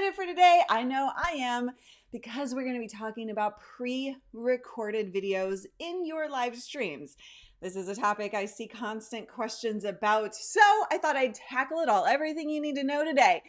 excited for today? I know I am, because we're going to be talking about pre-recorded videos in your live streams. This is a topic I see constant questions about, so I thought I'd tackle it all, everything you need to know today.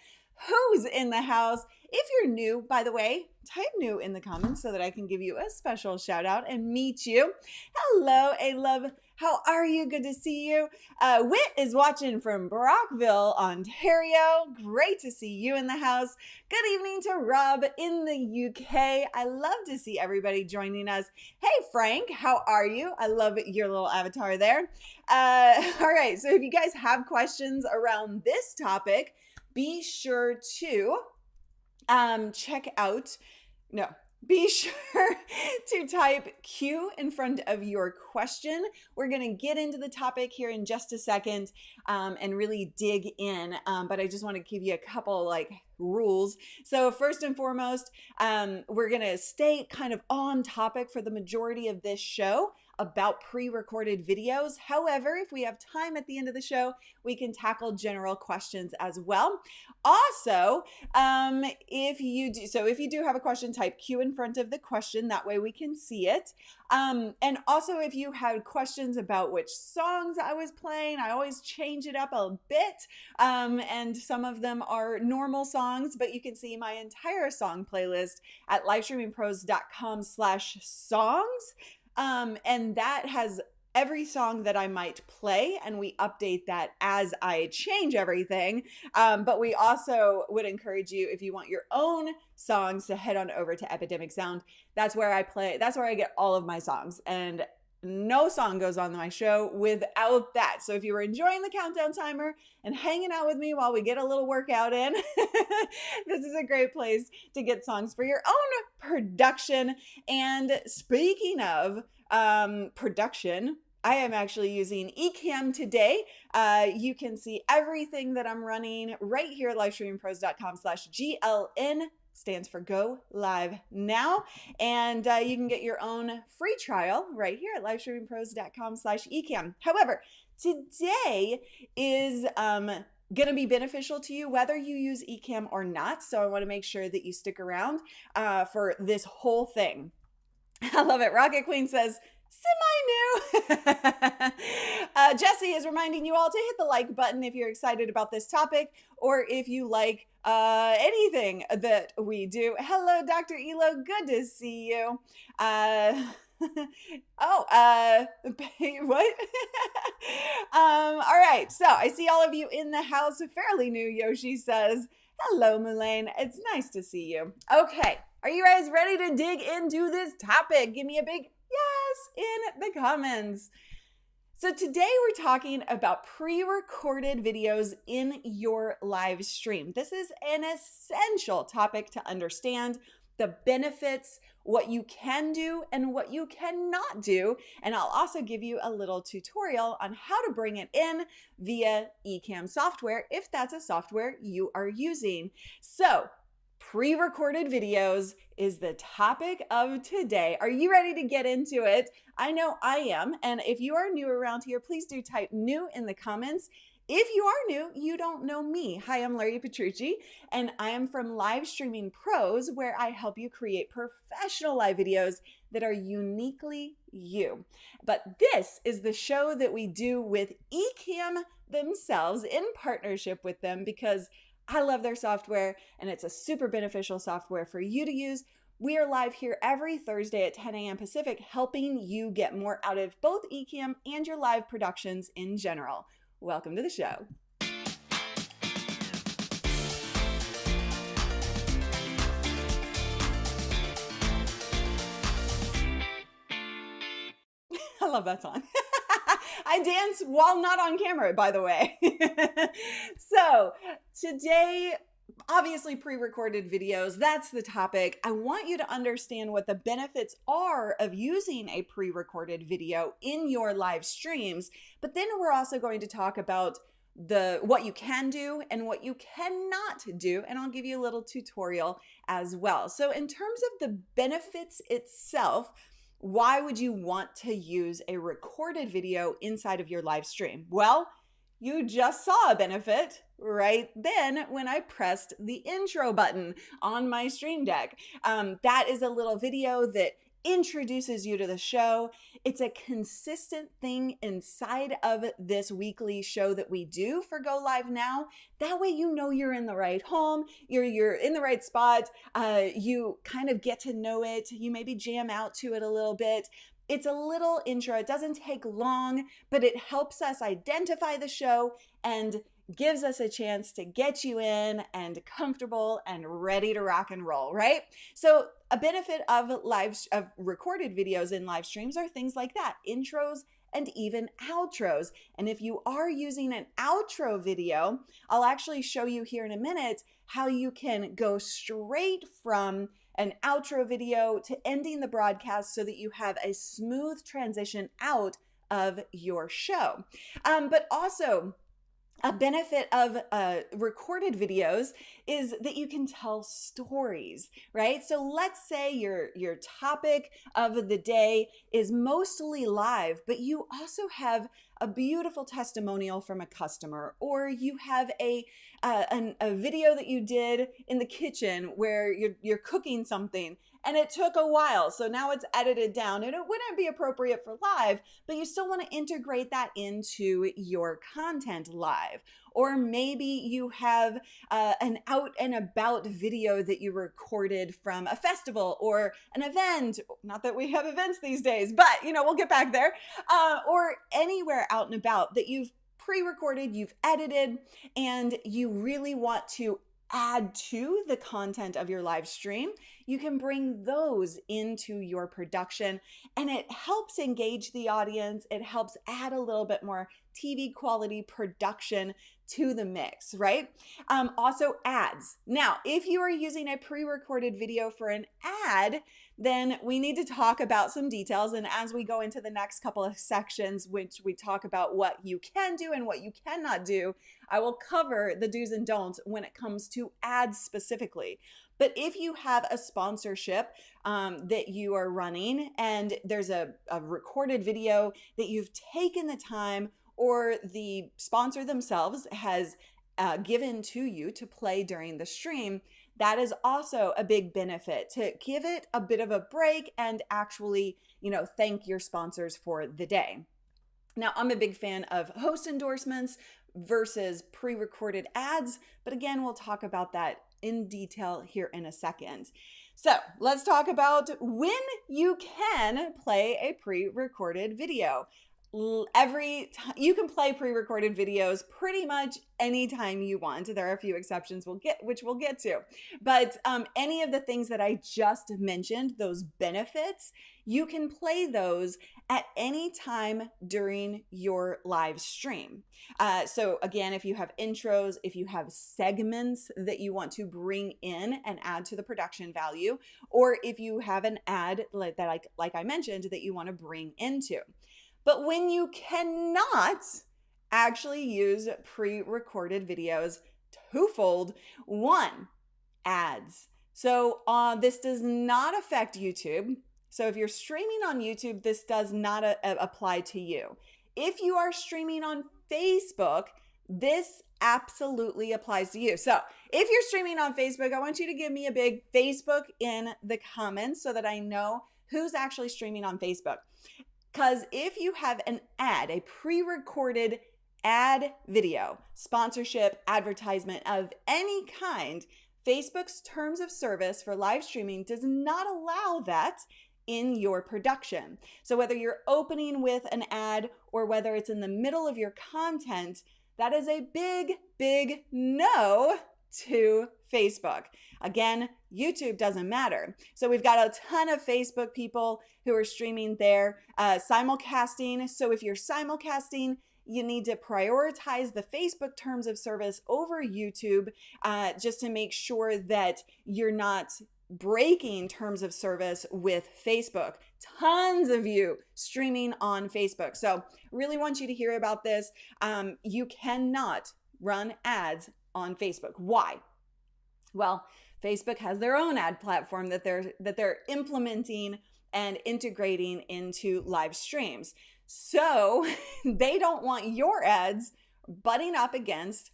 Who's in the house? If you're new, by the way, type new in the comments so that I can give you a special shout out and meet you. Hello, A-Love. How are you? Good to see you. Whit is watching from Brockville, Ontario. Great to see you in the house. Good evening to Rob in the UK. I love to see everybody joining us. Hey, Frank, how are you? I love your little avatar there. All right, so if you guys have questions around this topic, be sure to be sure to type Q in front of your question. We're going to get into the topic here in just a second and really dig in, but I just want to give you a couple rules. So first and foremost, we're going to stay kind of on topic for the majority of this show about pre-recorded videos. However, if we have time at the end of the show, we can tackle general questions as well. Also, if you do have a question, type Q in front of the question. That way we can see it. And also, if you had questions about which songs I was playing, I always change it up a bit. And some of them are normal songs, but you can see my entire song playlist at livestreamingpros.com/songs. And that has every song that I might play, and we update that as I change everything. But we also would encourage you, if you want your own songs, to head on over to Epidemic Sound. That's where I get all of my songs, and no song goes on my show without that. So if you were enjoying the countdown timer and hanging out with me while we get a little workout in, this is a great place to get songs for your own production. And speaking of production, I am actually using Ecam today. You can see everything that I'm running right here at livestreamingpros.com/GLN. Stands for Go Live Now. And you can get your own free trial right here at livestreamingpros.com/Ecam. However, today is going to be beneficial to you whether you use Ecam or not. So I want to make sure that you stick around for this whole thing. I love it. Rocket Queen says, semi-new. Jesse is reminding you all to hit the like button if you're excited about this topic, or if you like anything that we do. Hello, Dr. Elo. Good to see you. What? All right. So I see all of you in the house. Fairly new, Yoshi says. Hello, Mulane. It's nice to see you. Okay. Are you guys ready to dig into this topic? Give me a big yes in the comments. So today we're talking about pre-recorded videos in your live stream. This is an essential topic to understand the benefits, what you can do and what you cannot do. And I'll also give you a little tutorial on how to bring it in via Ecamm software, if that's a software you are using. So pre-recorded videos is the topic of today. Are you ready to get into it? I know I am. And if you are new around here, please do type new in the comments. If you are new, you don't know me. Hi, I'm Larry Petrucci, and I am from Live Streaming Pros, where I help you create professional live videos that are uniquely you. But this is the show that we do with Ecamm themselves, in partnership with them, because I love their software and it's a super beneficial software for you to use. We are live here every Thursday at 10 a.m. Pacific, helping you get more out of both Ecamm and your live productions in general. Welcome to the show. I love that song. I dance while not on camera, by the way. So today, obviously pre-recorded videos, that's the topic. I want you to understand what the benefits are of using a pre-recorded video in your live streams, but then we're also going to talk about what you can do and what you cannot do, and I'll give you a little tutorial as well. So in terms of the benefits itself, why would you want to use a recorded video inside of your live stream? Well, you just saw a benefit right then when I pressed the intro button on my Stream Deck. That is a little video that introduces you to the show. It's a consistent thing inside of this weekly show that we do for Go Live Now. That way you know you're in the right home, you're in the right spot, you kind of get to know it, you maybe jam out to it a little bit. It's a little intro. It doesn't take long, but it helps us identify the show and gives us a chance to get you in and comfortable and ready to rock and roll, right? So a benefit of recorded videos in live streams are things like that, intros and even outros. And if you are using an outro video, I'll actually show you here in a minute how you can go straight from an outro video to ending the broadcast so that you have a smooth transition out of your show. But also, a benefit of recorded videos is that you can tell stories, right? So let's say your topic of the day is mostly live, but you also have a beautiful testimonial from a customer, or you have a video that you did in the kitchen where you're cooking something and it took a while, so now it's edited down and it wouldn't be appropriate for live, but you still want to integrate that into your content live. Or maybe you have an out and about video that you recorded from a festival or an event. Not that we have events these days, but we'll get back there. Or anywhere out and about that you've pre-recorded, you've edited, and you really want to add to the content of your live stream. You can bring those into your production, and it helps engage the audience. It helps add a little bit more TV quality production to the mix, right? Also ads. Now, if you are using a pre-recorded video for an ad, then we need to talk about some details. And as we go into the next couple of sections, which we talk about what you can do and what you cannot do, I will cover the do's and don'ts when it comes to ads specifically. But if you have a sponsorship that you are running and there's a recorded video that you've taken the time or the sponsor themselves has given to you to play during the stream, that is also a big benefit, to give it a bit of a break and actually, thank your sponsors for the day. Now, I'm a big fan of host endorsements versus pre-recorded ads, but again, we'll talk about that in detail here in a second. So let's talk about when you can play a pre-recorded video. You can play pre-recorded videos pretty much anytime you want. There are a few exceptions which we'll get to. But any of the things that I just mentioned, those benefits, you can play those at any time during your live stream. So again, if you have intros, if you have segments that you want to bring in and add to the production value, or if you have an ad like I mentioned that you want to bring into. But when you cannot actually use pre-recorded videos, twofold. One, ads. So this does not affect YouTube. So if you're streaming on YouTube, this does not apply to you. If you are streaming on Facebook, this absolutely applies to you. So if you're streaming on Facebook, I want you to give me a big Facebook in the comments so that I know who's actually streaming on Facebook. Because if you have an ad, a pre-recorded ad video, sponsorship, advertisement of any kind, Facebook's terms of service for live streaming does not allow that in your production. So whether you're opening with an ad or whether it's in the middle of your content, that is a big, big no to Facebook. Again, YouTube doesn't matter. So we've got a ton of Facebook people who are streaming there, simulcasting. So if you're simulcasting, you need to prioritize the Facebook terms of service over YouTube just to make sure that you're not breaking terms of service with Facebook. Tons of you streaming on Facebook. So really want you to hear about this. You cannot run ads on Facebook. Why? Well, Facebook has their own ad platform that they're implementing and integrating into live streams. So they don't want your ads butting up against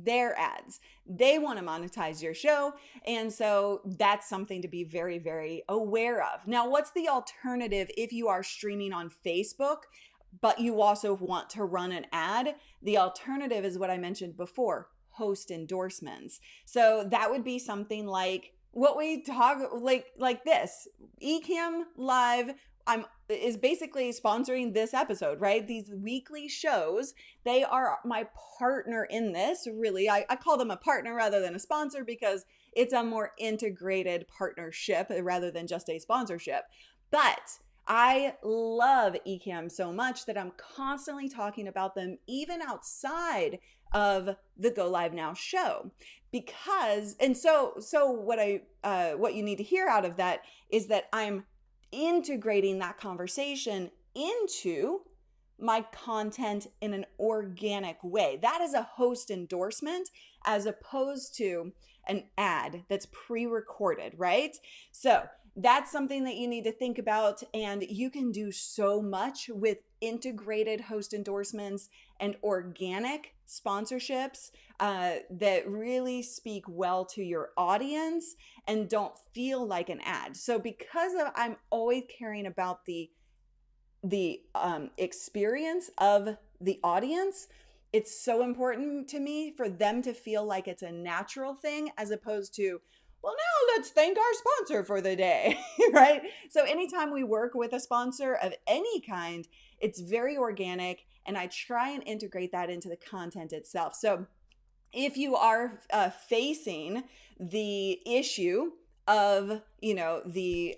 their ads. They want to monetize your show. And so that's something to be very, very aware of. Now, what's the alternative if you are streaming on Facebook, but you also want to run an ad? The alternative is what I mentioned before, host endorsements. So that would be something like what we talk like this. Ecam Live is basically sponsoring this episode, right? These weekly shows, they are my partner in this. Really, I call them a partner rather than a sponsor because it's a more integrated partnership rather than just a sponsorship. But I love Ecam so much that I'm constantly talking about them even outside of the Go Live Now show. Because, and so what you need to hear out of that is that I'm integrating that conversation into my content in an organic way. That is a host endorsement as opposed to an ad that's pre-recorded, right? So that's something that you need to think about, and you can do so much with integrated host endorsements and organic sponsorships that really speak well to your audience and don't feel like an ad. So because I'm always caring about the experience of the audience, it's so important to me for them to feel like it's a natural thing as opposed to, well, now let's thank our sponsor for the day, right? So anytime we work with a sponsor of any kind, it's very organic, and I try and integrate that into the content itself. So if you are facing the issue of, the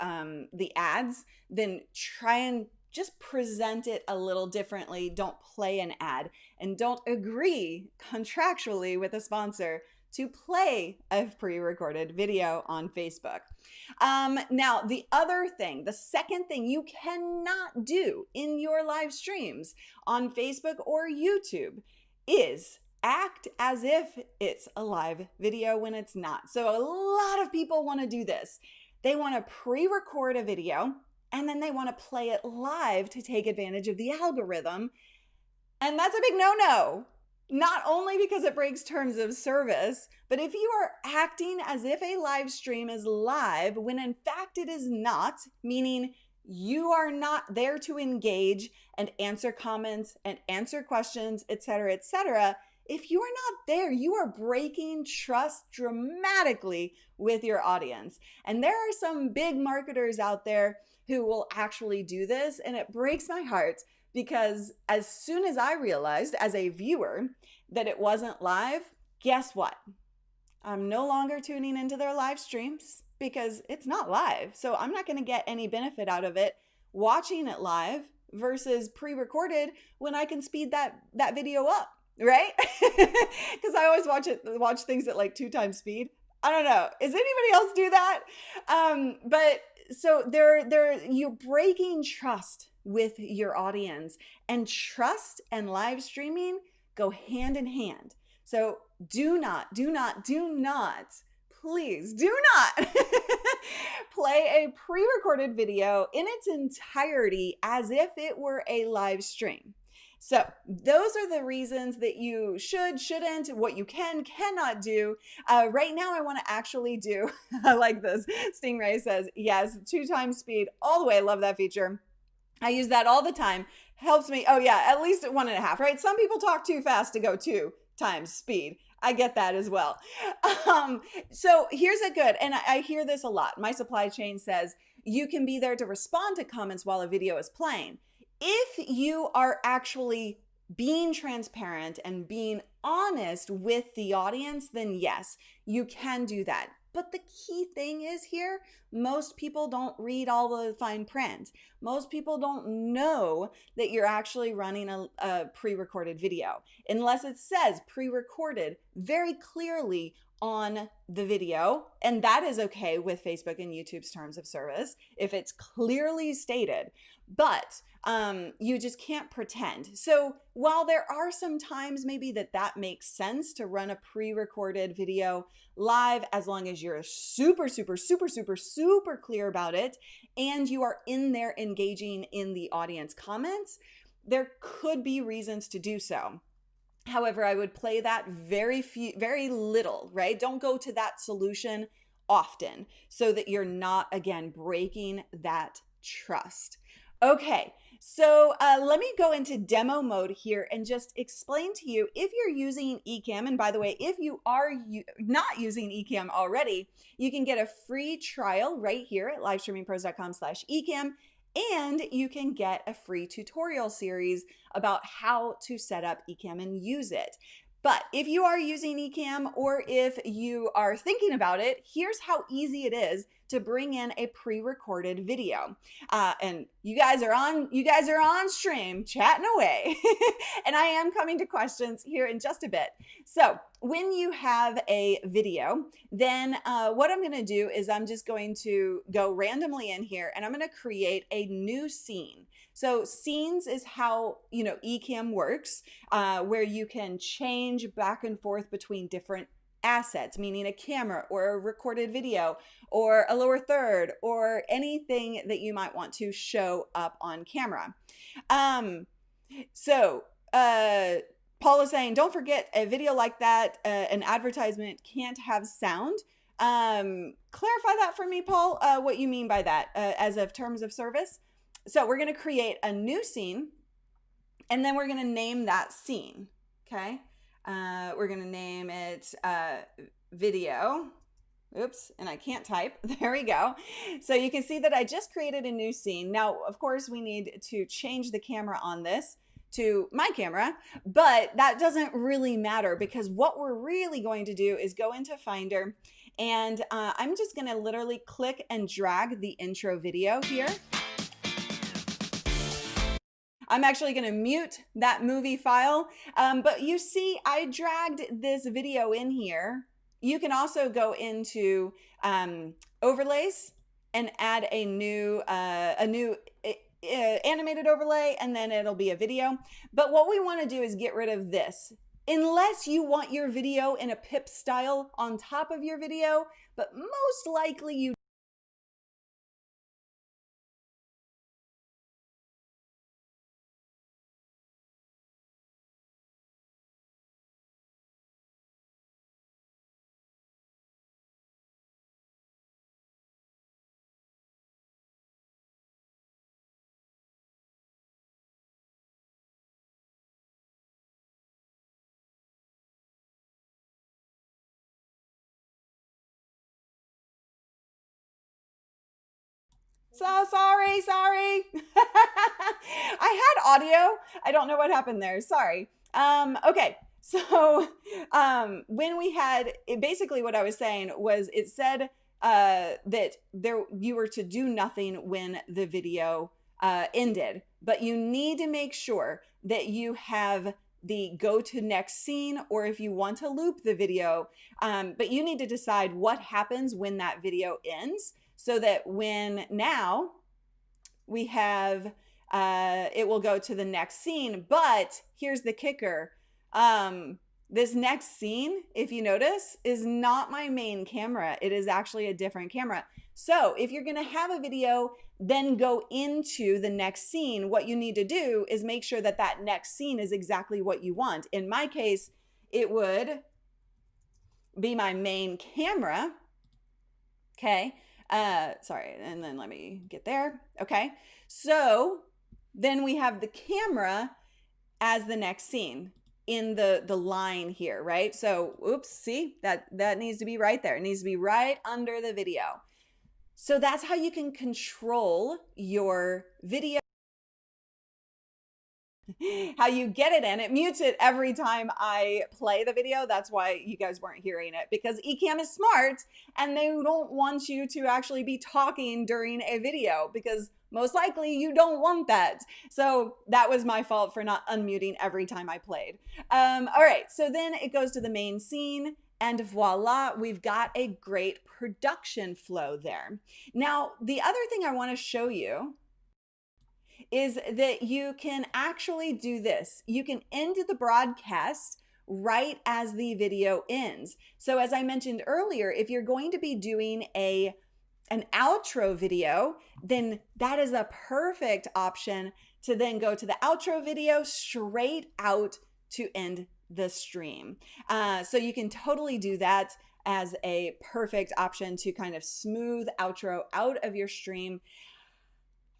ads, then try and just present it a little differently. Don't play an ad, and don't agree contractually with a sponsor to play a pre-recorded video on Facebook. Now, the second thing you cannot do in your live streams on Facebook or YouTube is act as if it's a live video when it's not. So a lot of people want to do this. They want to pre-record a video and then they want to play it live to take advantage of the algorithm. And that's a big no-no. Not only because it breaks terms of service, but if you are acting as if a live stream is live when in fact it is not, meaning you are not there to engage and answer comments and answer questions, etc., etc., if you are not there, you are breaking trust dramatically with your audience. And there are some big marketers out there who will actually do this, and it breaks my heart because as soon as I realized as a viewer that it wasn't live, guess what? I'm no longer tuning into their live streams because it's not live. So I'm not going to get any benefit out of it watching it live versus pre-recorded when I can speed that video up, right? Because I always watch things at like 2 times speed. I don't know. Does anybody else do that? But so you're breaking trust with your audience, and trust and live streaming go hand in hand. So do not, please do not play a pre-recorded video in its entirety as if it were a live stream. So those are the reasons that you shouldn't, what you cannot do. Right now, I want to actually do, I like this. Stingray says, yes, 2 times speed all the way. Love that feature. I use that all the time. Helps me. Oh yeah, at least 1.5, right? Some people talk too fast to go 2 times speed. I get that as well. So here's a good, and I hear this a lot. My supply chain says you can be there to respond to comments while a video is playing. If you are actually being transparent and being honest with the audience, then yes, you can do that. But the key thing is here, most people don't read all the fine print. Most people don't know that you're actually running a pre-recorded video unless it says pre-recorded very clearly on the video. And that is okay with Facebook and YouTube's terms of service if it's clearly stated. But you just can't pretend. So while there are some times maybe that makes sense to run a pre-recorded video live, as long as you're super clear about it and you are in there engaging in the audience comments, there could be reasons to do so. However, I would play that very little, right? Don't go to that solution often so that you're not, again, breaking that trust. Okay, so let me go into demo mode here and just explain to you, if you're using Ecamm, and by the way, if you are not using Ecamm already, you can get a free trial right here at livestreamingpros.com/Ecamm, and you can get a free tutorial series about how to set up Ecamm and use it. But if you are using Ecamm, or if you are thinking about it, here's how easy it is to bring in a pre-recorded video. And you guys are on stream chatting away. And I am coming to questions here in just a bit. So when you have a video, then what I'm going to do is I'm just going to go randomly in here, and I'm going to create a new scene. So scenes is how, Ecamm works, where you can change back and forth between different assets, meaning a camera or a recorded video or a lower third or anything that you might want to show up on camera. Paul is saying, don't forget, a video like that, an advertisement can't have sound. Clarify that for me, Paul, what you mean by that as of terms of service. So we're going to create a new scene, and then we're going to name that scene. Okay. We're going to name it video. Oops, and I can't type. There we go. So you can see that I just created a new scene. Now, of course, we need to change the camera on this to my camera, but that doesn't really matter, because what we're really going to do is go into Finder, and I'm just going to literally click and drag the intro video here. I'm actually going to mute that movie file, but you see I dragged this video in here. You can also go into overlays and add a new animated overlay, and then it'll be a video. But what we want to do is get rid of this, unless you want your video in a pip style on top of your video, but most likely you So sorry. I had audio. I don't know what happened there. Sorry. Okay. So when we had it, basically what I was saying was, it said that you were to do nothing when the video ended, but you need to make sure that you have the go to next scene, or if you want to loop the video, but you need to decide what happens when that video ends, so that when now we have, it will go to the next scene. But here's the kicker. This next scene, if you notice, is not my main camera. It is actually a different camera. So if you're gonna have a video, then go into the next scene, what you need to do is make sure that that next scene is exactly what you want. In my case, it would be my main camera. Okay. Sorry, and then let me get there. Okay, so then we have the camera as the next scene in the line here, right? So, oops, see, that needs to be right there. It needs to be right under the video. So that's how you can control your video. How you get it in. It mutes it every time I play the video. That's why you guys weren't hearing it, because Ecamm is smart and they don't want you to actually be talking during a video, because most likely you don't want that. So that was my fault for not unmuting every time I played. All right, so then it goes to the main scene, and voila, we've got a great production flow there. Now, the other thing I want to show you is that you can actually do this. You can end the broadcast right as the video ends. So as I mentioned earlier, if you're going to be doing an outro video, then that is a perfect option to then go to the outro video straight out to end the stream. So you can totally do that as a perfect option to kind of smooth outro out of your stream.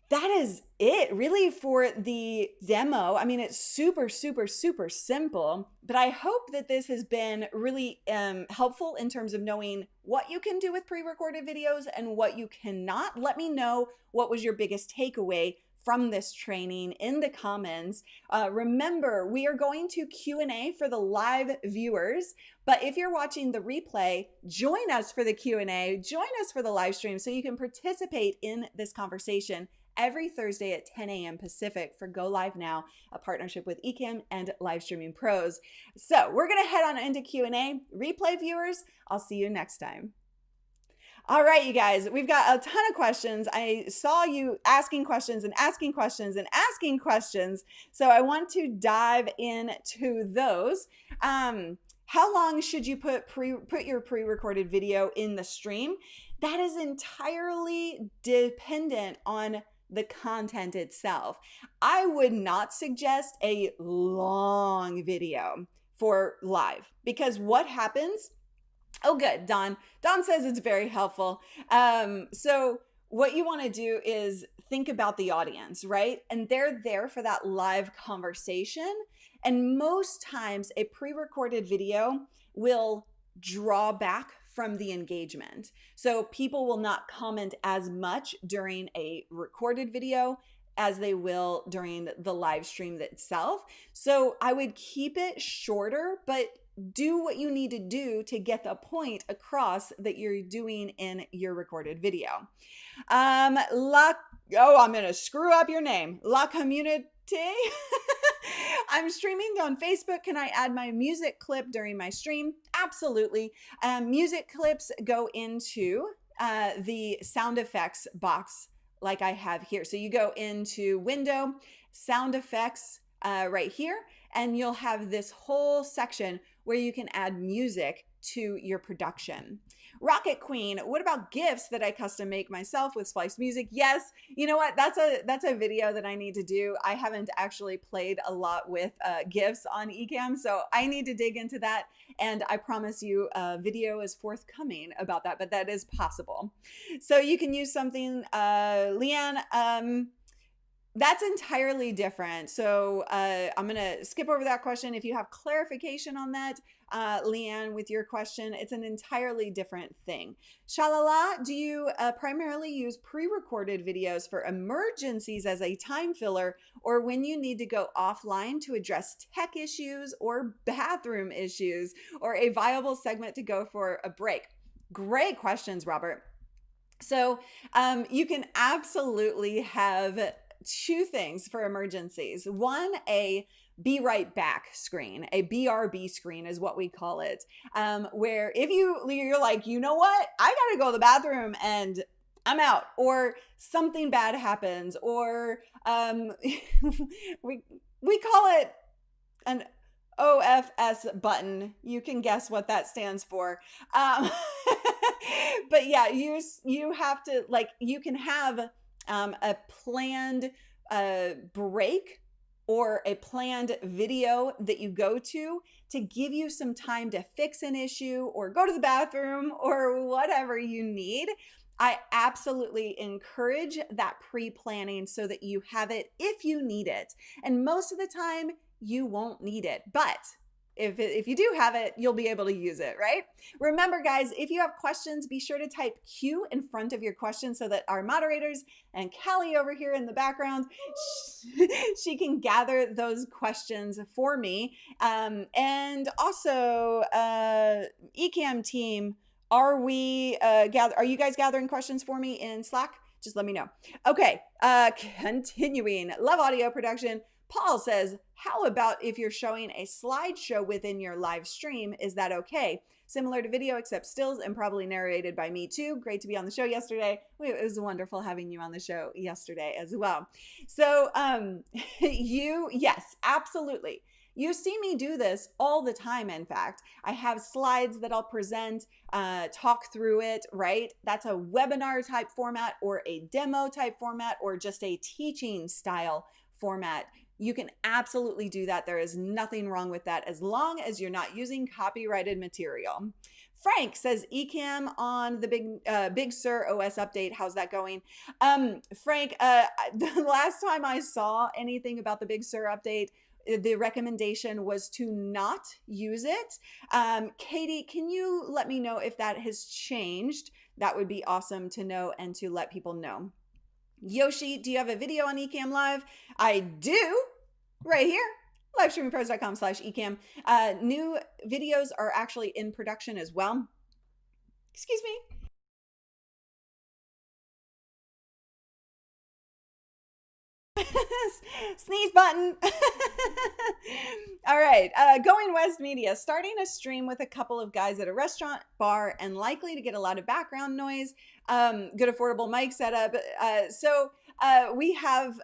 That is it really for the demo. I mean, it's super, super, super simple, but I hope that this has been really helpful in terms of knowing what you can do with pre-recorded videos and what you cannot. Let me know what was your biggest takeaway from this training in the comments. Remember, we are going to Q&A for the live viewers, but if you're watching the replay, join us for the Q&A, join us for the live stream so you can participate in this conversation every Thursday at 10 a.m. Pacific for Go Live Now, a partnership with Ecam and Live Streaming Pros. So we're going to head on into Q&A. Replay viewers, I'll see you next time. All right, you guys, we've got a ton of questions. I saw you asking questions and asking questions and asking questions, so I want to dive into those. How long should you put your pre-recorded video in the stream? That is entirely dependent on the content itself. I would not suggest a long video for live, because what happens? Oh, good. Don says it's very helpful. So what you want to do is think about the audience, right? And they're there for that live conversation. And most times a pre-recorded video will draw back from the engagement. So people will not comment as much during a recorded video as they will during the live stream itself. So I would keep it shorter, but do what you need to do to get the point across that you're doing in your recorded video. I'm gonna screw up your name. La Community. I'm streaming on Facebook. Can I add my music clip during my stream? Absolutely. Music clips go into the sound effects box like I have here. So you go into Window, Sound Effects right here, and you'll have this whole section where you can add music to your production. Rocket Queen, what about GIFs that I custom make myself with spliced music? Yes, you know what? That's a video that I need to do. I haven't actually played a lot with GIFs on Ecam, so I need to dig into that. And I promise you a video is forthcoming about that, but that is possible. So you can use something, Leanne, that's entirely different. So I'm going to skip over that question. If you have clarification on that, Leanne, with your question, it's an entirely different thing. Shalala, do you primarily use pre-recorded videos for emergencies as a time filler, or when you need to go offline to address tech issues or bathroom issues, or a viable segment to go for a break? Great questions, Robert. So you can absolutely have two things for emergencies. One, a be right back screen, a BRB screen is what we call it, where if you're like, you know what, I gotta go to the bathroom and I'm out, or something bad happens, or we call it an OFS button. You can guess what that stands for. But yeah, you have to, like, you can have a planned break or a planned video that you go to give you some time to fix an issue or go to the bathroom or whatever you need. I absolutely encourage that pre-planning so that you have it if you need it. And most of the time you won't need it, but if you do have it, you'll be able to use it, right? Remember, guys, if you have questions, be sure to type Q in front of your question so that our moderators and Callie over here in the background, she can gather those questions for me. And also, Ecam team, are you guys gathering questions for me in Slack? Just let me know. Okay, continuing. Love audio production. Paul says, how about if you're showing a slideshow within your live stream? Is that okay? Similar to video, except stills and probably narrated by me too. Great to be on the show yesterday. It was wonderful having you on the show yesterday as well. So yes, absolutely. You see me do this all the time. In fact, I have slides that I'll present, talk through it, right? That's a webinar type format or a demo type format or just a teaching style format. you can absolutely do that. There is nothing wrong with that as long as you're not using copyrighted material. Frank says Ecam on the Big Sur OS update. How's that going? Frank, the last time I saw anything about the Big Sur update, the recommendation was to not use it. Katie, can you let me know if that has changed? That would be awesome to know and to let people know. Yoshi, do you have a video on Ecamm Live? I do, right here, livestreamingpros.com/Ecam. New videos are actually in production as well. Excuse me. Sneeze button. All right. Going West Media, starting a stream with a couple of guys at a restaurant bar and likely to get a lot of background noise. Good affordable mic setup. So we have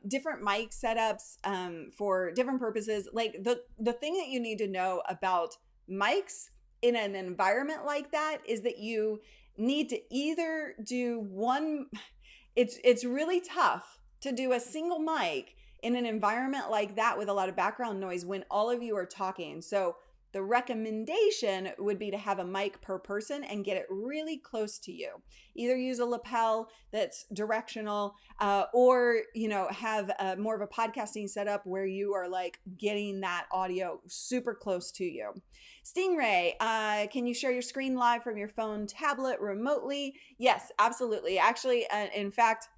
different mic setups for different purposes. Like the thing that you need to know about mics in an environment like that is that you need to either do one. It's really tough to do a single mic in an environment like that with a lot of background noise when all of you are talking. So the recommendation would be to have a mic per person and get it really close to you. Either use a lapel that's directional or, have more of a podcasting setup where you are like getting that audio super close to you. Stingray, can you share your screen live from your phone, tablet, remotely? Yes, absolutely. Actually, in fact,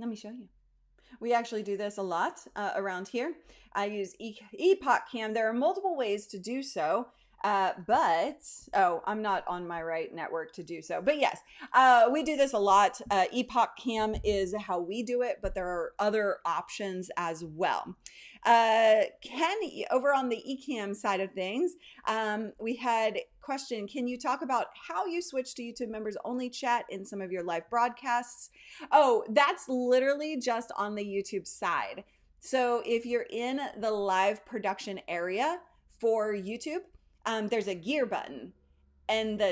let me show you. We actually do this a lot around here. I use Ecamm. There are multiple ways to do so, but I'm not on my right network to do so. But yes, we do this a lot. Ecamm is how we do it, but there are other options as well. Ken, over on the Ecamm side of things, we had question, can you talk about how you switch to YouTube members only chat in some of your live broadcasts? Oh, that's literally just on the YouTube side. So if you're in the live production area for YouTube, there's a gear button and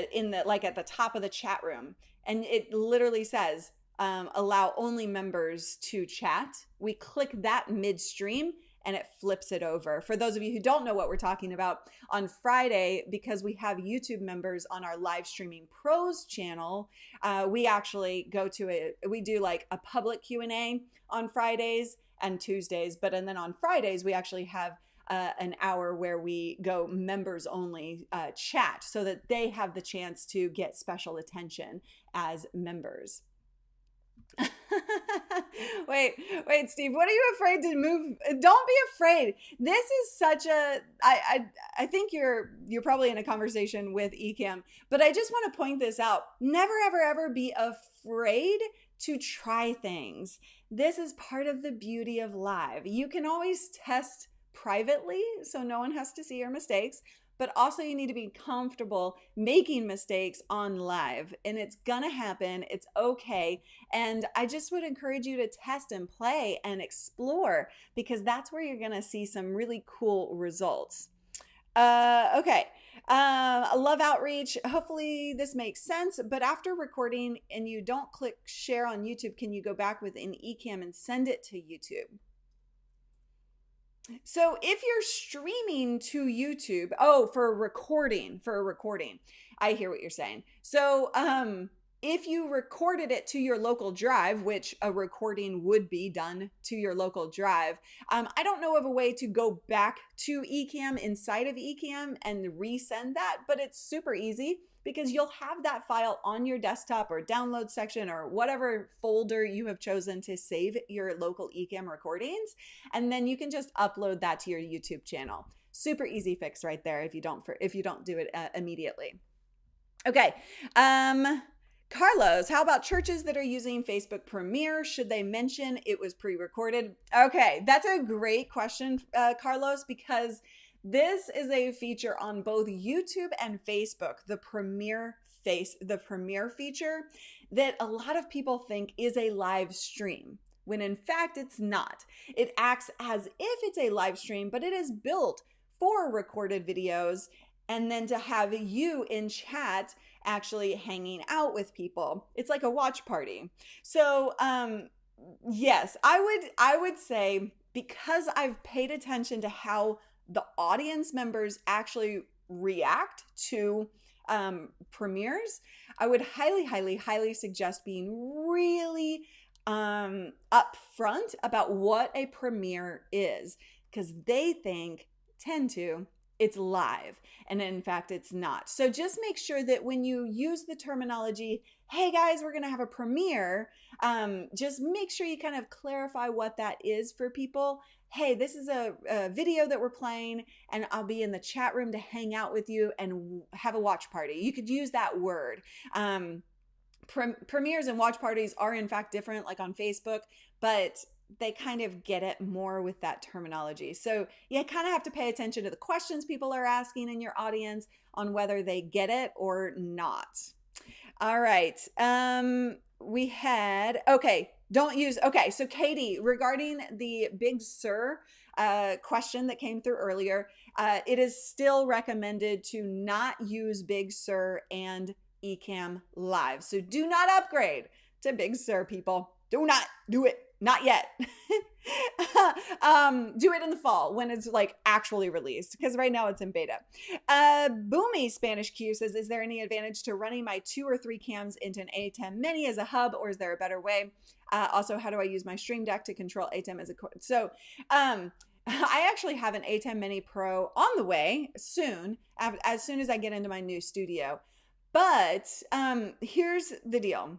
like at the top of the chat room, and it literally says allow only members to chat. We click that midstream and it flips it over. For those of you who don't know what we're talking about, on Friday, because we have YouTube members on our Live Streaming Pros channel, we actually we do like a public Q&A on Fridays and Tuesdays, and then on Fridays, we actually have an hour where we go members only chat so that they have the chance to get special attention as members. wait, Steve, what are you afraid to move? Don't be afraid. This is such a, I think you're probably in a conversation with Ecamm, but I just want to point this out. Never, ever, ever be afraid to try things. This is part of the beauty of live. You can always test privately, so no one has to see your mistakes, but also you need to be comfortable making mistakes on live, and it's gonna happen. It's okay. And I just would encourage you to test and play and explore, because that's where you're gonna see some really cool results. Okay. Love outreach. Hopefully this makes sense, but after recording and you don't click share on YouTube, can you go back within Ecamm and send it to YouTube? So if you're streaming to YouTube, for a recording, I hear what you're saying. So if you recorded it to your local drive, which a recording would be done to your local drive, I don't know of a way to go back to Ecamm inside of Ecamm and resend that, but it's super easy, because you'll have that file on your desktop or download section or whatever folder you have chosen to save your local Ecamm recordings. And then you can just upload that to your YouTube channel. Super easy fix right there if you don't do it immediately. Okay. Carlos, how about churches that are using Facebook Premiere? Should they mention it was pre-recorded? Okay, that's a great question, Carlos, because this is a feature on both YouTube and Facebook, the Premiere feature, that a lot of people think is a live stream, when in fact it's not. It acts as if it's a live stream, but it is built for recorded videos, and then to have you in chat actually hanging out with people. It's like a watch party. So yes, I would say because I've paid attention to how the audience members actually react to premieres, I would highly, highly, highly suggest being really upfront about what a premiere is, because they tend to, it's live. And in fact, it's not. So just make sure that when you use the terminology, hey guys, we're going to have a premiere, just make sure you kind of clarify what that is for people. Hey, this is a video that we're playing, and I'll be in the chat room to hang out with you and have a watch party. You could use that word. Premieres and watch parties are in fact different, like on Facebook, but they kind of get it more with that terminology. So you kind of have to pay attention to the questions people are asking in your audience on whether they get it or not. All right. We had, okay, so Katie, regarding the Big Sur question that came through earlier, it is still recommended to not use Big Sur and Ecamm Live. So do not upgrade to Big Sur, people. Do not do it. Not yet. Do it in the fall when it's like actually released, because right now it's in beta. Boomy Spanish Q says, is there any advantage to running my 2 or 3 cams into an Ecamm Mini as a hub, or is there a better way? Also, how do I use my Stream Deck to control Ecamm as a so I actually have an Ecamm Mini Pro on the way soon, as soon as I get into my new studio. But here's the deal.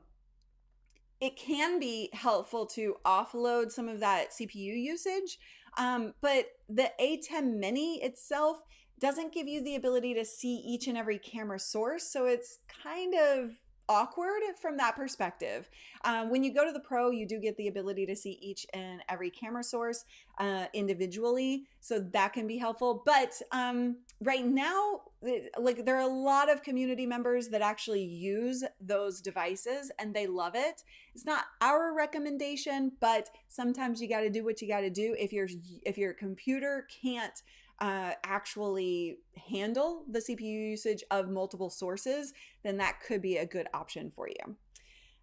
It can be helpful to offload some of that CPU usage, but the Ecamm Mini itself doesn't give you the ability to see each and every camera source, so it's kind of awkward from that perspective. When you go to the Pro, you do get the ability to see each and every camera source individually, so that can be helpful. But right now, like, there are a lot of community members that actually use those devices and they love it. It's not our recommendation, but sometimes you got to do what you got to do. If your computer can't actually handle the CPU usage of multiple sources, then that could be a good option for you.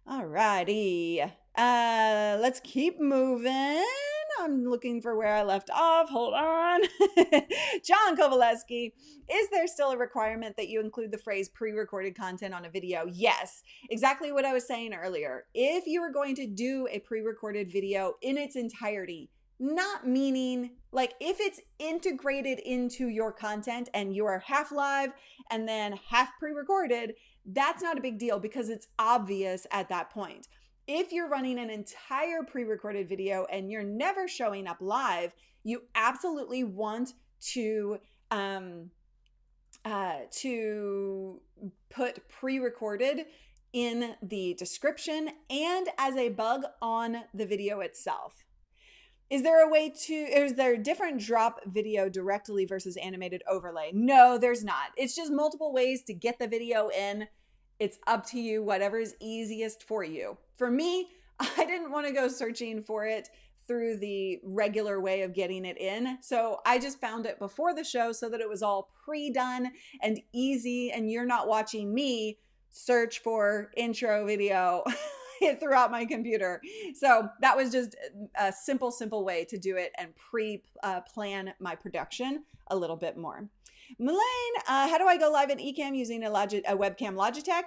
Alrighty, let's keep moving. I'm looking for where I left off. Hold on. John Kovaleski, is there still a requirement that you include the phrase pre-recorded content on a video? Yes, exactly what I was saying earlier. If you are going to do a pre-recorded video in its entirety, not meaning like if it's integrated into your content and you are half live and then half pre-recorded, that's not a big deal because it's obvious at that point. If you're running an entire pre-recorded video and you're never showing up live, you absolutely want to put pre-recorded in the description and as a bug on the video itself. Is there a different drop video directly versus animated overlay? No, there's not. It's just multiple ways to get the video in. It's up to you, whatever is easiest for you. For me, I didn't want to go searching for it through the regular way of getting it in. So I just found it before the show so that it was all pre-done and easy, and you're not watching me search for intro video throughout my computer. So that was just a simple way to do it and pre-plan my production a little bit more. Melaine, how do I go live in Ecamm using a webcam Logitech?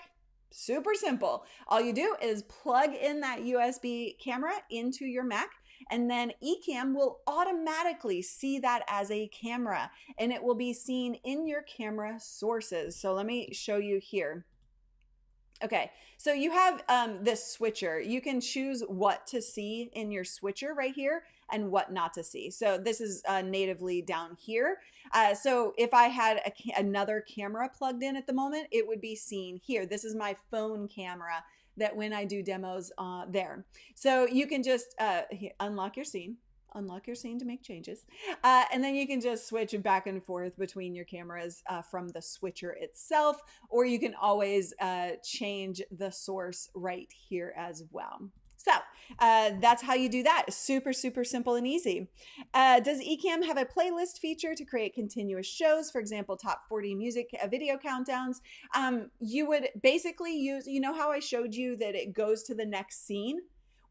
Super simple. All you do is plug in that USB camera into your Mac, and then Ecamm will automatically see that as a camera, and it will be seen in your camera sources. So let me show you here. Okay, so you have this switcher. You can choose what to see in your switcher right here and what not to see. So this is natively down here. So if I had another camera plugged in at the moment, it would be seen here. This is my phone camera that when I do demos there. So you can just unlock your scene to make changes. And then you can just switch back and forth between your cameras from the switcher itself, or you can always change the source right here as well. So that's how you do that. Super simple and easy. Does Ecamm have a playlist feature to create continuous shows? For example, top 40 music video countdowns. You would basically use, you know how I showed you that it goes to the next scene?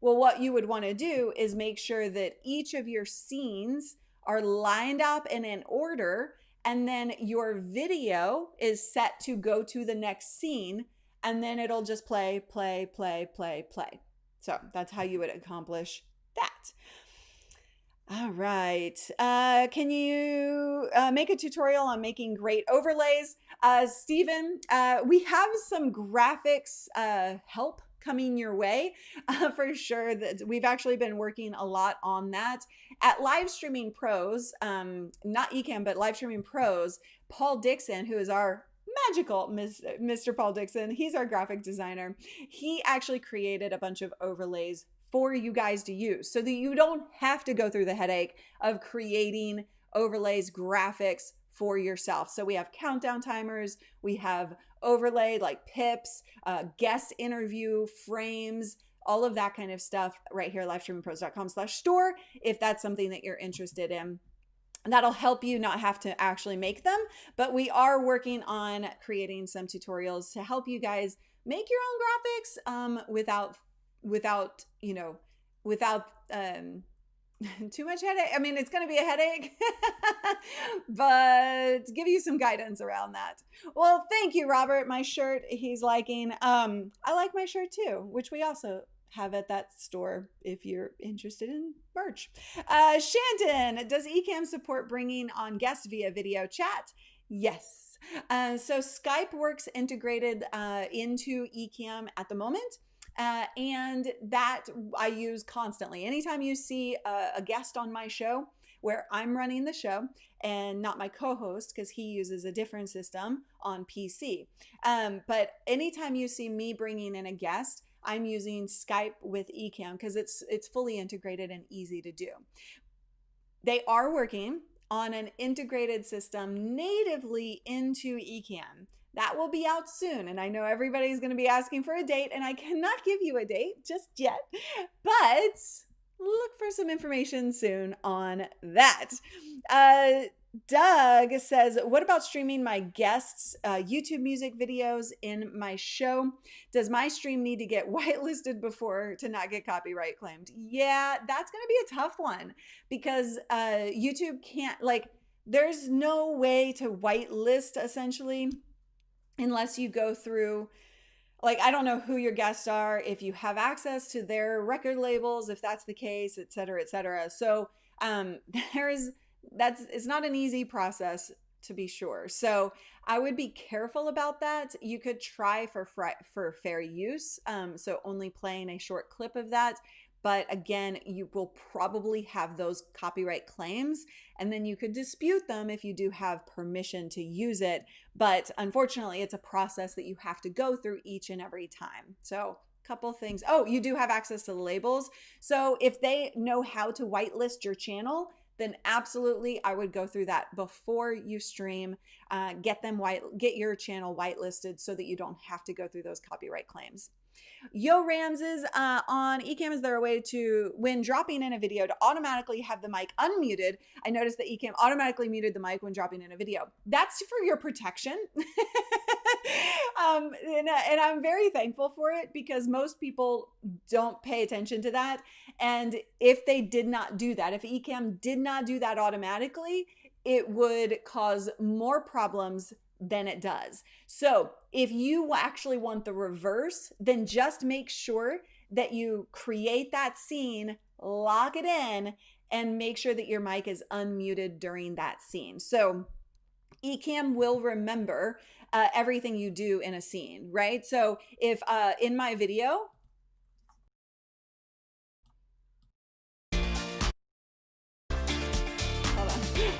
Well, what you would want to do is make sure that each of your scenes are lined up and in order, and then your video is set to go to the next scene, and then it'll just play, play, play, play, play. So that's how you would accomplish that. All right. Can you make a tutorial on making great overlays? Stephen, we have some graphics help coming your way for sure. That we've actually been working a lot on that at Live Streaming Pros, not Ecam, but Live Streaming Pros. Paul Dixon, who is our magical Mr. Paul Dixon, he's our graphic designer. He actually created a bunch of overlays for you guys to use so that you don't have to go through the headache of creating overlays, graphics for yourself. So we have countdown timers, we have overlay like pips, guest interview frames, all of that kind of stuff right here at livestreamingpros.com/store if that's something that you're interested in. That'll help you not have to actually make them, but we are working on creating some tutorials to help you guys make your own graphics without too much headache. I mean, it's going to be a headache, but give you some guidance around that. Well, thank you, Robert. My shirt he's liking. I like my shirt too, which we also have at that store if you're interested in merch. Shanton, does Ecamm support bringing on guests via video chat? Yes. So Skype works integrated into Ecamm at the moment. And that I use constantly. Anytime you see a guest on my show where I'm running the show and not my co-host because he uses a different system on PC. But anytime you see me bringing in a guest, I'm using Skype with Ecamm because it's fully integrated and easy to do. They are working on an integrated system natively into Ecamm. That will be out soon, and I know everybody's going to be asking for a date, and I cannot give you a date just yet, but look for some information soon on that. Doug says, what about streaming my guests' YouTube music videos in my show? Does my stream need to get whitelisted before to not get copyright claimed? Yeah, that's going to be a tough one because YouTube can't, there's no way to whitelist essentially unless you go through, I don't know who your guests are, if you have access to their record labels, if that's the case, et cetera, et cetera. So it's not an easy process to be sure. So I would be careful about that. You could try for fair use. So only playing a short clip of that. But again, you will probably have those copyright claims, and then you could dispute them if you do have permission to use it. But unfortunately, it's a process that you have to go through each and every time. So a couple things. Oh, you do have access to the labels. So if they know how to whitelist your channel, then absolutely I would go through that before you stream. Get your channel whitelisted so that you don't have to go through those copyright claims. Yo Ramses on Ecamm, is there a way to, when dropping in a video, to automatically have the mic unmuted? I noticed that Ecamm automatically muted the mic when dropping in a video. That's for your protection. And I'm very thankful for it because most people don't pay attention to that. And if they did not do that, if Ecamm did not do that automatically, it would cause more problems than it does. So if you actually want the reverse, then just make sure that you create that scene, lock it in, and make sure that your mic is unmuted during that scene. So Ecamm will remember everything you do in a scene, right? So if in my video,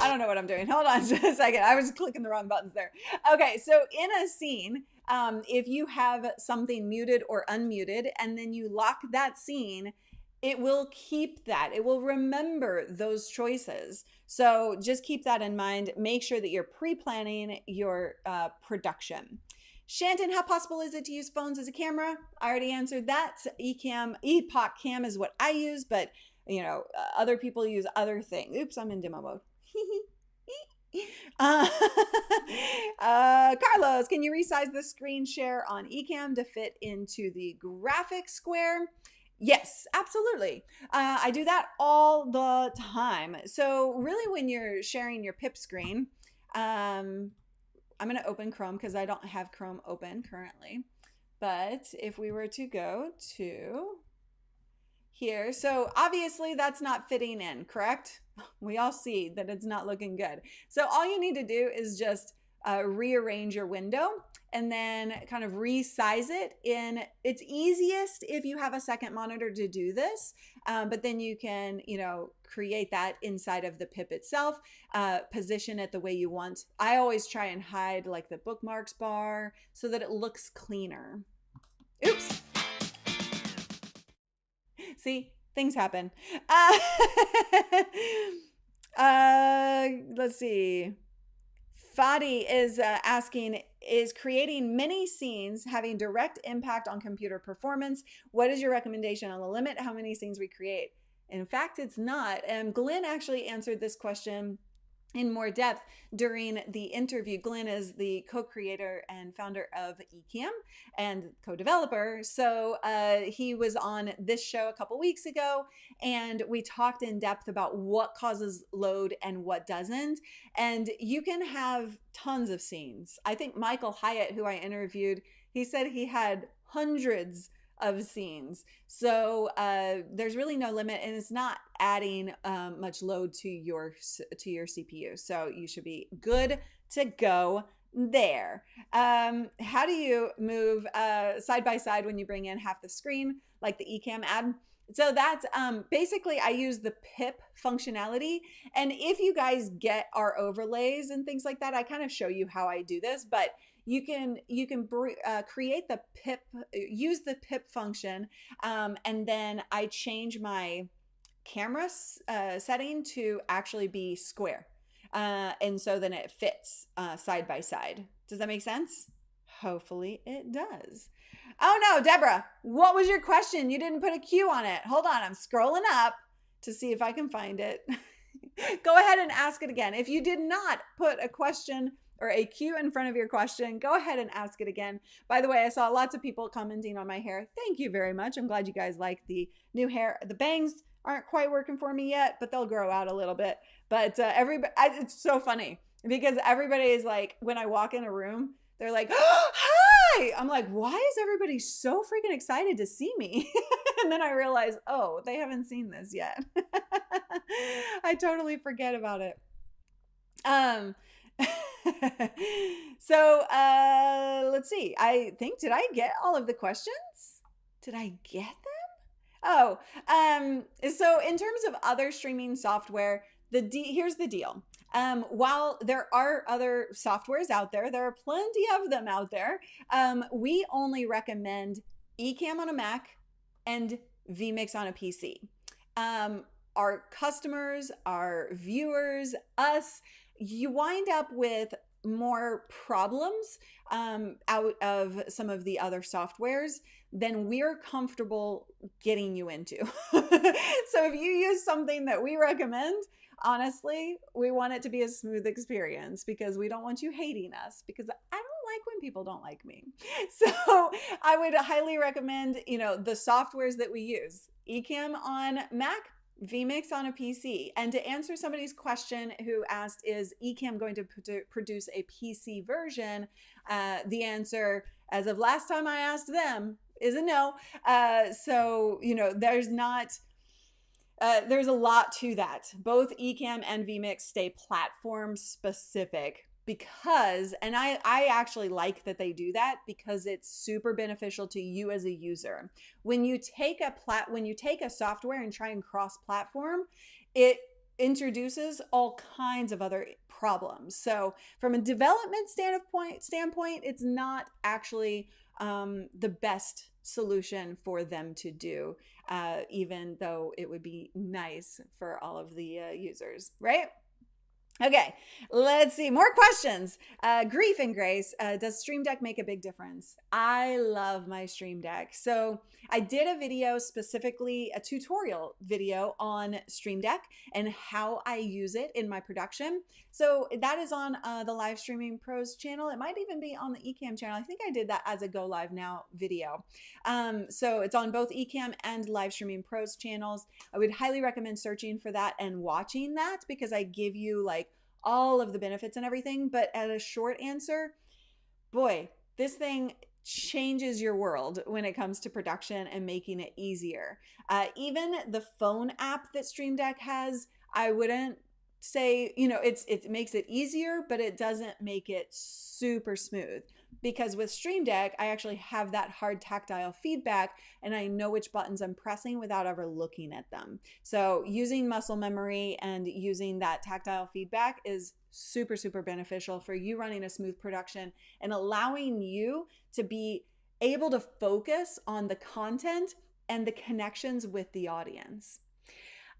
I don't know what I'm doing. Hold on just a second. I was clicking the wrong buttons there. Okay, so in a scene, if you have something muted or unmuted and then you lock that scene, it will keep that. It will remember those choices. So just keep that in mind. Make sure that you're pre-planning your production. Shanton, how possible is it to use phones as a camera? I already answered that. Epoch Cam is what I use, but other people use other things. Oops, I'm in demo mode. Carlos, can you resize the screen share on Ecamm to fit into the graphic square? Yes, absolutely. I do that all the time. So really when you're sharing your pip screen, um, I'm going to open Chrome because I don't have Chrome open currently. But if we were to go to here, so obviously that's not fitting in, correct? We all see that it's not looking good. So all you need to do is just rearrange your window and then kind of resize it in. It's easiest if you have a second monitor to do this, but then you can, create that inside of the pip itself, position it the way you want. I always try and hide like the bookmarks bar so that it looks cleaner. Oops. See, things happen. Let's see. Fadi is asking, is creating many scenes having direct impact on computer performance? What is your recommendation on the limit how many scenes we create? In fact, it's not. And Glenn actually answered this question in more depth during the interview. Glenn is the co-creator and founder of Ecam and co-developer. So he was on this show a couple weeks ago, and we talked in depth about what causes load and what doesn't. And you can have tons of scenes. I think Michael Hyatt, who I interviewed, he said he had hundreds of scenes. So there's really no limit, and it's not adding much load to your CPU. So you should be good to go there. How do you move side by side when you bring in half the screen, like the Ecamm ad? So that's basically I use the pip functionality. And if you guys get our overlays and things like that, I kind of show you how I do this, but you can create the pip, use the pip function, and then I change my camera setting to actually be square. And so then it fits side by side. Does that make sense? Hopefully it does. Oh no, Deborah, what was your question? You didn't put a Q on it. Hold on, I'm scrolling up to see if I can find it. Go ahead and ask it again. If you did not put a question or a Q in front of your question, go ahead and ask it again. By the way, I saw lots of people commenting on my hair. Thank you very much. I'm glad you guys like the new hair. The bangs aren't quite working for me yet, but they'll grow out a little bit. But everybody, it's so funny because everybody is like, when I walk in a room, they're like, oh, hi. I'm like, why is everybody so freaking excited to see me? And then I realize, oh, they haven't seen this yet. I totally forget about it. So let's see. I think, did I get all of the questions? Did I get them? Oh, so in terms of other streaming software, here's the deal. While there are other softwares out there, there are plenty of them out there. We only recommend Ecamm on a Mac and vMix on a PC. Our customers, our viewers, us, you wind up with more problems out of some of the other softwares than we're comfortable getting you into. So if you use something that we recommend, honestly, we want it to be a smooth experience because we don't want you hating us, because I don't like when people don't like me. So I would highly recommend, the softwares that we use. Ecamm on Mac, vMix on a PC. And to answer somebody's question who asked, is Ecamm going to produce a PC version? The answer, as of last time I asked them, is a no. So, there's a lot to that. Both Ecamm and vMix stay platform specific because, and I actually like that they do that because it's super beneficial to you as a user. When you take a software and try and cross-platform, it introduces all kinds of other problems. So from a development standpoint, it's not actually the best solution for them to do, even though it would be nice for all of the users, right? Okay, let's see. More questions. Grief and Grace. Does Stream Deck make a big difference? I love my Stream Deck. So I did a video specifically, a tutorial video on Stream Deck and how I use it in my production. So that is on the Live Streaming Pros channel. It might even be on the Ecam channel. I think I did that as a Go Live Now video. So it's on both Ecam and Live Streaming Pros channels. I would highly recommend searching for that and watching that, because I give you like all of the benefits and everything. But at a short answer, boy, this thing changes your world when it comes to production and making it easier. Even the phone app that Stream Deck has, I wouldn't say, it makes it easier, but it doesn't make it super smooth. Because with Stream Deck, I actually have that hard tactile feedback and I know which buttons I'm pressing without ever looking at them. So using muscle memory and using that tactile feedback is super, super beneficial for you running a smooth production and allowing you to be able to focus on the content and the connections with the audience.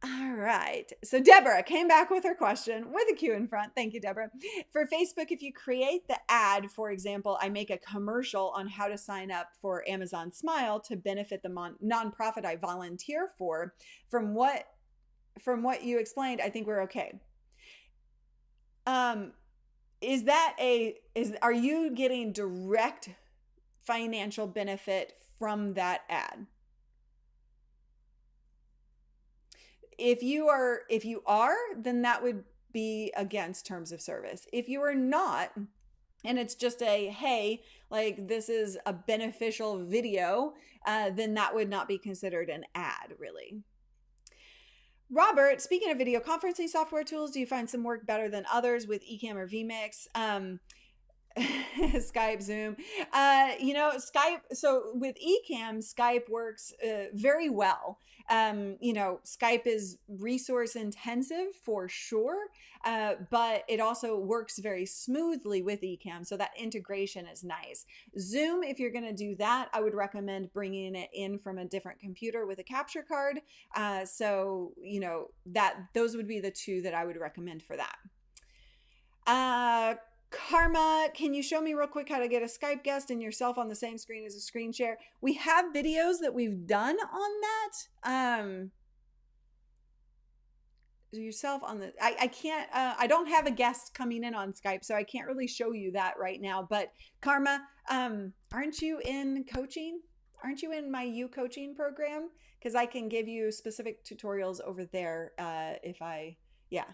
All right. So Deborah came back with her question with a Q in front. Thank you, Deborah. For Facebook, if you create the ad, for example, I make a commercial on how to sign up for Amazon Smile to benefit the nonprofit I volunteer for. From what you explained, I think we're okay. Are you getting direct financial benefit from that ad? If you are, then that would be against terms of service. If you are not, and it's just a, hey, like this is a beneficial video, then that would not be considered an ad, really. Robert, speaking of video conferencing software tools, do you find some work better than others with Ecamm or vMix? Skype, Zoom, Skype. So with Ecamm, Skype works very well. Skype is resource intensive for sure, but it also works very smoothly with Ecamm. So that integration is nice. Zoom, if you're going to do that, I would recommend bringing it in from a different computer with a capture card. Those would be the two that I would recommend for that. Karma, can you show me real quick how to get a Skype guest and yourself on the same screen as a screen share? We have videos that we've done on that. Yourself on the, I can't, I don't have a guest coming in on Skype, so I can't really show you that right now. But Karma, aren't you in coaching? Aren't you in my coaching program? Because I can give you specific tutorials over there yeah.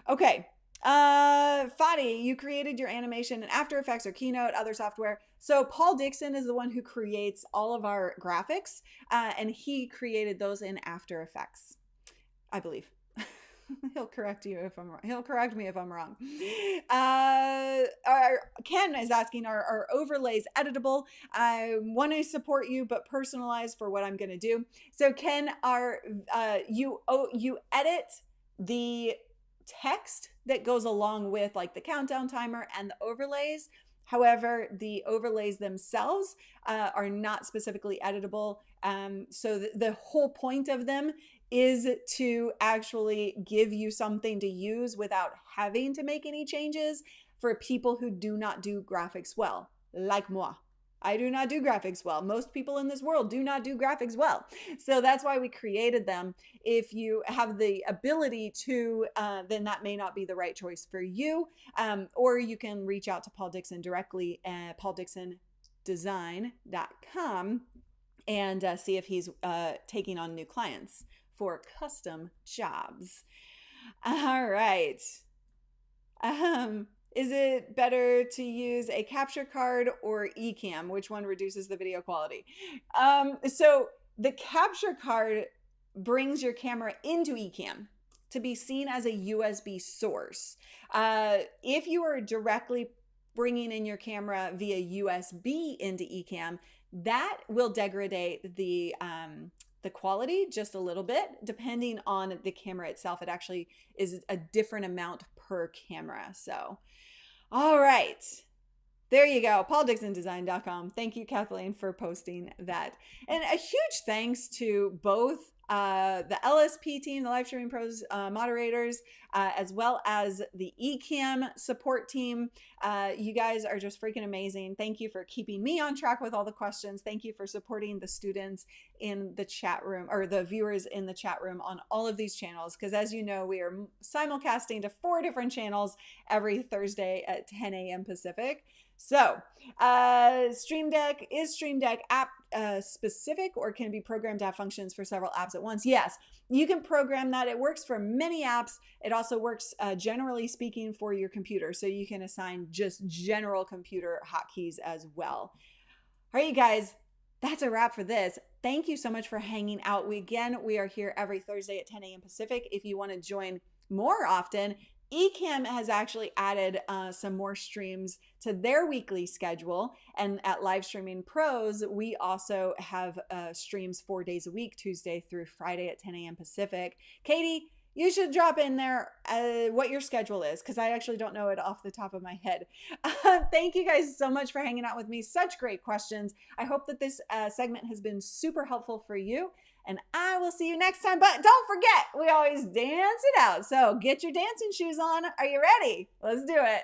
Okay. Fadi, you created your animation in After Effects or Keynote, other software. So Paul Dixon is the one who creates all of our graphics, and he created those in After Effects, I believe. He'll correct me if I'm wrong. Ken is asking, are overlays editable? I want to support you, but personalized for what I'm going to do. So Ken, you edit the text that goes along with like the countdown timer and the overlays. However, the overlays themselves are not specifically editable. So the whole point of them is to actually give you something to use without having to make any changes for people who do not do graphics well, like moi. I do not do graphics well. Most people in this world do not do graphics well. So that's why we created them. If you have the ability to, then that may not be the right choice for you. Or you can reach out to Paul Dixon directly at pauldixondesign.com and see if he's taking on new clients for custom jobs. All right. Is it better to use a capture card or Ecamm? Which one reduces the video quality? So the capture card brings your camera into Ecamm to be seen as a USB source. If you are directly bringing in your camera via USB into Ecamm, that will degrade the quality just a little bit. Depending on the camera itself, it actually is a different amount per camera. So, all right. There you go, pauldixondesign.com. Thank you, Kathleen, for posting that. And a huge thanks to both the LSP team, the Live Streaming Pros moderators, as well as the Ecam support team. You guys are just freaking amazing. Thank you for keeping me on track with all the questions. Thank you for supporting the students in the chat room, or the viewers in the chat room on all of these channels. Because as you know, we are simulcasting to 4 different channels every Thursday at 10 a.m. Pacific. So, Stream Deck, is Stream Deck app specific, or can be programmed to have functions for several apps at once? Yes, you can program that. It works for many apps. It also works, generally speaking, for your computer. So you can assign just general computer hotkeys as well. All right, you guys, that's a wrap for this. Thank you so much for hanging out. We are here every Thursday at 10 a.m. Pacific. If you want to join more often, Ecamm has actually added some more streams to their weekly schedule. And at Live Streaming Pros, we also have streams 4 days a week, Tuesday through Friday at 10 a.m. Pacific. Katie, you should drop in there what your schedule is, because I actually don't know it off the top of my head. Thank you guys so much for hanging out with me. Such great questions. I hope that this segment has been super helpful for you. And I will see you next time. But don't forget, we always dance it out. So get your dancing shoes on. Are you ready? Let's do it.